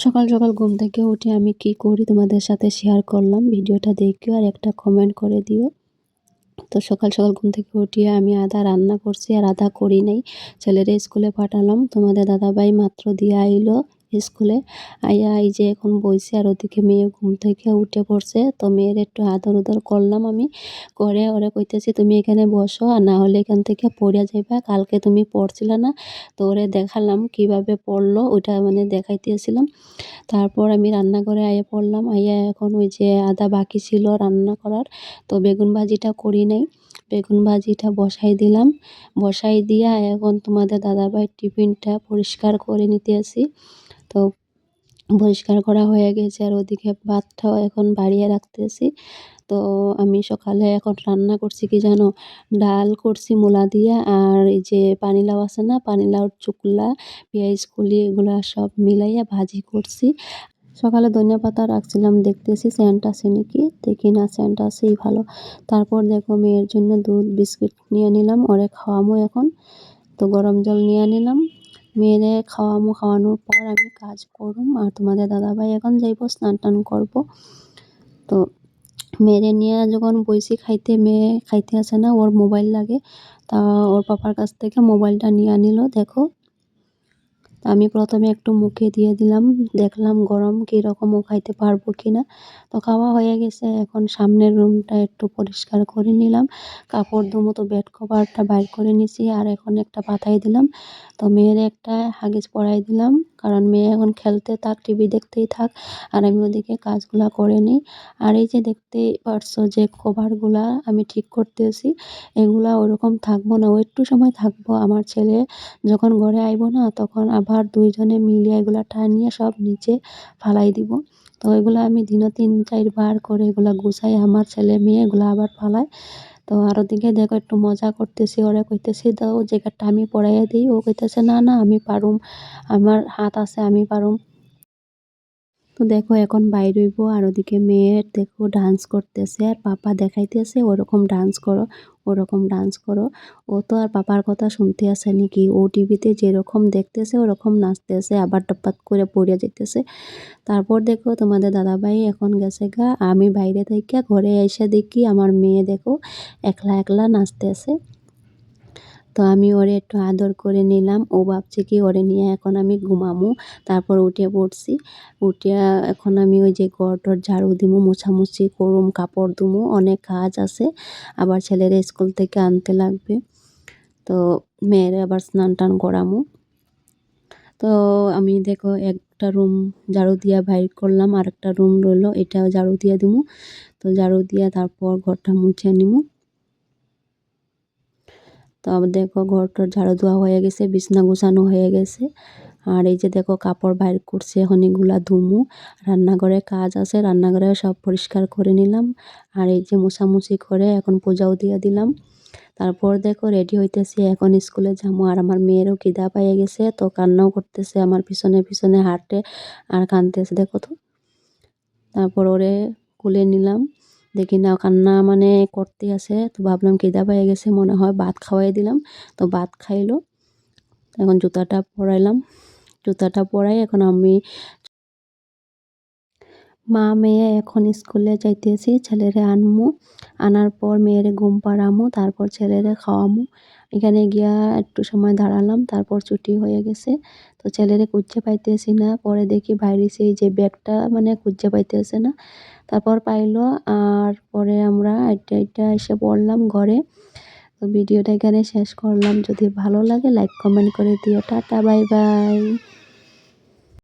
সকাল সকাল ঘুম থেকে উঠে আমি কি করি তোমাদের সাথে শেয়ার করলাম। ভিডিওটা দেখিও আর একটা কমেন্ট করে দিও। তো সকাল সকাল ঘুম থেকে উঠিয়ে আমি আধা রান্না করছি আর আধা করি নাই। ছেলেরে স্কুলে পাঠালাম। তোমাদের দাদাভাই মাত্র দিয়ে আইলো স্কুলে। আইয়া এই যে এখন বইছে আর ওদিকে মেয়ে ঘুম থেকে উঠে পড়ছে। তো মেয়ের একটু আদর উদর করলাম আমি। করে ওরে কইতেছি তুমি এখানে বসো, আর না হলে এখান থেকে পড়ে যাইবা। কালকে তুমি পড়ছিলে না? তো ওরে দেখালাম কিভাবে পড়লো, ওইটা মানে দেখাইতেছিলাম। তারপর আমি রান্নাঘরে আইয়া পড়লাম। আইয়া এখন ওই যে আধা বাকি ছিল রান্না করার, তো বেগুন ভাজিটা করি নাই। বেগুন ভাজিটা বসাই দিলাম। বসাই দিয়া এখন তোমাদের দাদাভাইয়ের টিফিনটা পরিষ্কার করে নিতেছি। তো পরিষ্কার করা হয়ে গেছে আর ওদিকে ভাতটাও এখন বাড়িয়ে রাখতেছি। তো আমি সকালে এখন রান্না করছি কি জানো? ডাল করছি মূলা দিয়া, আর এই যে পানিলাউ আছে না, পানিলাউর চুকলা, পেঁয়াজ কলি এগুলা সব মিলাইয়া ভাজি করছি। সকালে ধনিয়া পাতা রাখছিলাম, দেখতেছি সেন্ট আছে নাকি, দেখি না সেন্ট আছেই ভালো। তারপর দেখো মেয়ের জন্য দুধ বিস্কিট নিয়ে নিলাম, ওরে খাওয়ামো এখন। তো গরম জল নিয়ে নিলাম, মেয়েরে খাওয়ামো। খাওয়ানোর পর আমি কাজ করুম, আর তোমাদের দাদাভাই এখন যাইব স্নান টান করবো। তো মেয়েরে নিয়ে যখন বইছি খাইতে, মেয়ে খাইতে আসে না, ওর মোবাইল লাগে। তা ওর পাপার কাছ থেকে মোবাইলটা নিয়ে নিল। দেখো আমি প্রথমে একটু মুখে দিয়ে দিলাম, দেখলাম গরম কীরকম, ও খাইতে পারবো কি না। তো খাওয়া হয়ে গেছে, এখন সামনের রুমটা একটু পরিষ্কার করে নিলাম। কাপড় ধুমো, তো বেড কভারটা বাইর করে নিছি, আর এখন একটা পাতায় দিলাম। তো মেয়ের একটা হাগিস পরাই দিলাম, কারণ মেয়ে এখন খেলতে থাক, টিভি দেখতেই থাক, আর আমি ওদিকে কাজগুলা করে নিই। আর এই যে দেখতেই পারছো যে কভারগুলা আমি ঠিক করতেছি, এগুলা ওরকম থাকবো না, ও একটু সময় থাকবো। আমার ছেলে যখন ঘরে আইব না, তখন আবার দুইজনে মিলিয়ে এগুলা টানিয়ে সব নিচে ফালাই দিব। তো এগুলা আমি দিনে 3-4 বার করে এগুলা গুছাই, আমার ছেলে মেয়ে এগুলা আবার ফালায়। তো আর ওদিকে দেখো একটু মজা করতেছি, ওরে কইতেছি দাও জ্যাকেটটা আমি পরাইয়া দিই। ও কইতেছে না না আমি পারুম, আমার হাত আছে, আমি পারুম। তো দেখো এখন বাইর হইব, আর ওদিকে মেয়ের দেখো ডান্স করতেছে, আর পাপা দেখাইতেছে ওরকম ডান্স করো, ওরকম ডান্স করো। ও তো আর পাপার কথা শুনতে আসে নাকি, ও টিভিতে যেরকম দেখতেছে ওরকম নাচতেছে, আবার টপাত করে পড়ে যেতেছে। তারপর দেখো তোমাদের দাদাভাই এখন গেছে গা, আমি বাইরে থেকে ঘরে এসে দেখি আমার মেয়ে দেখো একলা একলা নাচতেছে। তো আমি ওরে একটু আদর করে নিলাম। ও ভাবছে কি ওরে নিয়ে এখন আমি ঘুমামু। তারপর উঠে পড়ছি। উঠিয়া এখন আমি ওই যে ঘর-টর ঝাড়ু দিমু, মোছামুছি করুম, কাপড় ধুমু, অনেক কাজ আছে। আবার ছেলেরে স্কুল থেকে আনতে লাগবে। তো মেয়েরে আবার স্নান-টান করামু। তো আমি দেখো একটা রুম ঝাড়ু দিয়া বাইর করলাম, আরেকটা রুম রইলো, এটাও ঝাড়ু দিয়া দিমু। তো ঝাড়ু দিয়া তারপর ঘরটা মুছে নিমু। তো আবার দেখো ঘর-টর ঝাড়ু দেওয়া হয়ে গেছে, বিছনা গুছানো হয়ে গেছে। আর এই যে দেখো কাপড় বাইর করছি, এখন এগুলা ধুমু। রান্নাঘরে কাজ আছে, রান্নাঘরে সব পরিষ্কার করে নিলাম। আর এই যে মোছামুছি করে এখন পূজাও দিয়ে দিলাম। তারপর দেখো রেডি হইতেছি, এখন স্কুলে যাবো। আর আমার মেয়েরও খিদা পাইয়া গেছে, তো কান্নাও করতেছে, আমার পিছনে পিছনে হাঁটে আর কাঁদতেছে দেখো তো। তারপর ওরে কোলে নিলাম, দেখি না কান্না মানে করতে আছে। তো ভাবলাম খিদা পেয়ে গেছে মনে হয়, ভাত খাওয়াই দিলাম। তো ভাত খাইলো। এখন জুতাটা পরাইলাম, জুতাটা পরাই এখন আমি মা মেয়ে এখন স্কুলে যাইতেছি। ছেলেরে আনমু, আনার পর মেয়েরে ঘুম পাড়ামু, তারপর ছেলেরে খাওয়ামু। এখানে গিয়া একটু সময় দাঁড়ালাম, তারপর ছুটি হয়ে গেছে। তো ছেলেরে খুঁজে পাইতেছি না, পরে দেখি বাইরেছে এই যে ব্যাগটা মানে খুঁজে পাইতেছে না। তারপর পাইলো, আর পরে আমরা আইটা আইটা এসে পড়লাম ঘরে। তো ভিডিওটা এখানে শেষ করলাম। যদি ভালো লাগে লাইক কমেন্ট করে দিও। Tata bye bye.